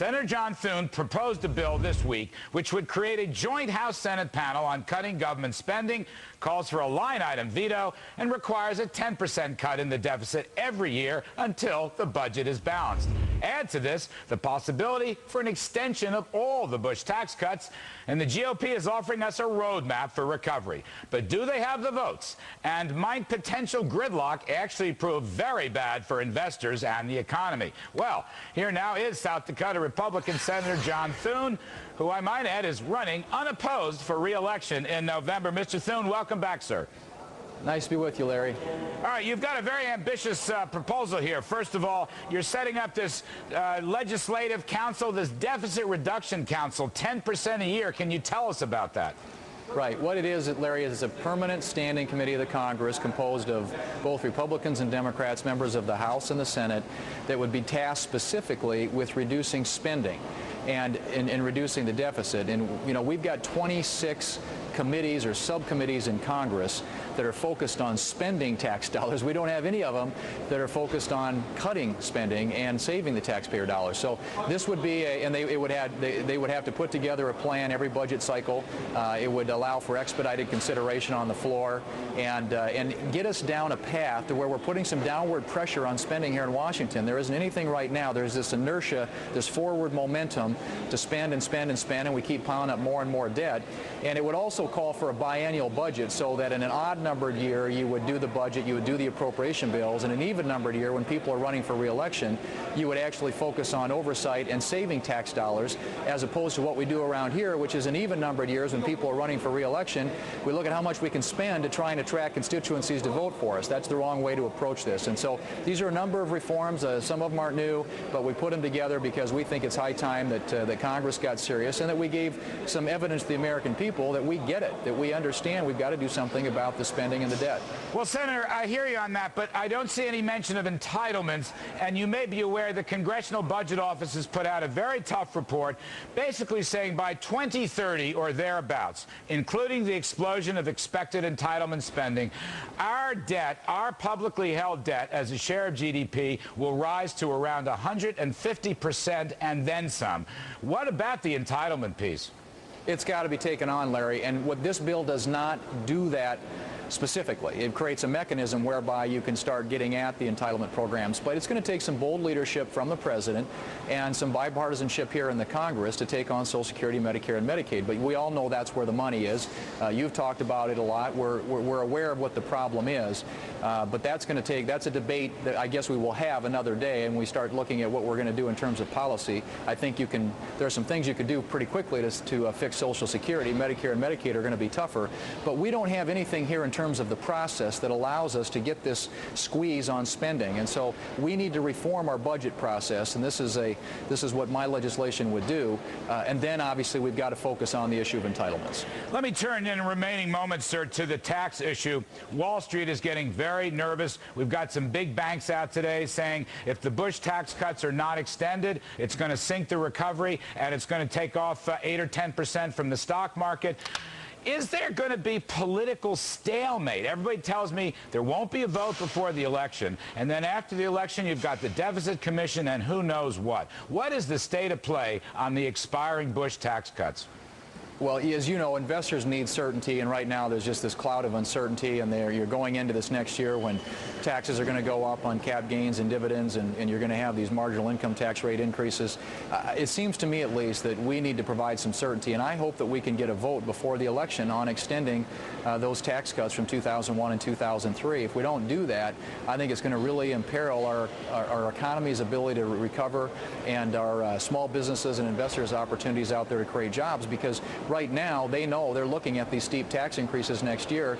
Senator John Thune proposed a bill this week which would create a joint House-Senate panel on cutting government spending, calls for a line-item veto, and requires a 10% cut in the deficit every year until the budget is balanced. Add to this the possibility for an extension of all the Bush tax cuts, and the GOP is offering us a roadmap for recovery. But do they have the votes? And might potential gridlock actually prove very bad for investors and the economy? Well, here now is South Dakota Republican Senator John Thune, who I might add is running unopposed for re-election in November. Mr. Thune, welcome back, sir. Nice to be with you, Larry. All right, you've got a very ambitious proposal here. First of all, you're setting up this legislative council, this deficit reduction council, 10% a year. Can you tell us about that? Right. What it is, Larry, is a permanent standing committee of the Congress composed of both Republicans and Democrats, members of the House and the Senate, that would be tasked specifically with reducing spending and in reducing the deficit. And, you know, we've got 26 committees or subcommittees in Congress that are focused on spending tax dollars. We don't have any of them that are focused on cutting spending and saving the taxpayer dollars. So this would be they would have to put together a plan every budget cycle. It would allow for expedited consideration on the floor and get us down a path to where we're putting some downward pressure on spending here in Washington. There isn't anything right now. There's this inertia, this forward momentum to spend and spend and spend, and we keep piling up more and more debt. And it would also call for a biennial budget so that in an odd-numbered year you would do the budget, you would do the appropriation bills, and an even-numbered year when people are running for re-election, you would actually focus on oversight and saving tax dollars, as opposed to what we do around here, which is in even-numbered years when people are running for re-election, we look at how much we can spend to try and attract constituencies to vote for us. That's the wrong way to approach this. And so these are a number of reforms. Some of them aren't new, but we put them together because we think it's high time that Congress got serious and that we gave some evidence to the American people that we get it, that we understand we've got to do something about the spending and the debt. Well, Senator, I hear you on that, but I don't see any mention of entitlements, and you may be aware the Congressional Budget Office has put out a very tough report basically saying by 2030 or thereabouts, including the explosion of expected entitlement spending, our debt, our publicly held debt as a share of GDP will rise to around 150% and then some. What about the entitlement piece? It's got to be taken on, Larry, and what this bill does not do that specifically. It creates a mechanism whereby you can start getting at the entitlement programs, but it's going to take some bold leadership from the president and some bipartisanship here in the Congress to take on Social Security, Medicare, and Medicaid. But we all know that's where the money is. You've talked about it a lot. We're aware of what the problem is, but that's a debate that I guess we will have another day, and we start looking at what we're going to do in terms of policy. I think there are some things you could do pretty quickly to fix Social Security. Medicare and Medicaid are going to be tougher, but we don't have anything here in terms of the process that allows us to get this squeeze on spending. And so we need to reform our budget process, and this is what my legislation would do. And then obviously we've got to focus on the issue of entitlements. Let me turn in remaining moments, sir, to the tax issue. Wall Street is getting very nervous. We've got some big banks out today saying if the Bush tax cuts are not extended, it's going to sink the recovery and it's going to take off 8 or 10% from the stock market. Is there going to be political stalemate? Everybody tells me there won't be a vote before the election, and then after the election you've got the Deficit Commission and who knows what. What is the state of play on the expiring Bush tax cuts? Well, as you know, investors need certainty, and right now there's just this cloud of uncertainty, and you're going into this next year when taxes are going to go up on cap gains and dividends, and you're going to have these marginal income tax rate increases. It seems to me, at least, that we need to provide some certainty, and I hope that we can get a vote before the election on extending those tax cuts from 2001 and 2003. If we don't do that, I think it's going to really imperil our economy's ability to recover and our small businesses and investors' opportunities out there to create jobs, because right now they know they're looking at these steep tax increases next year.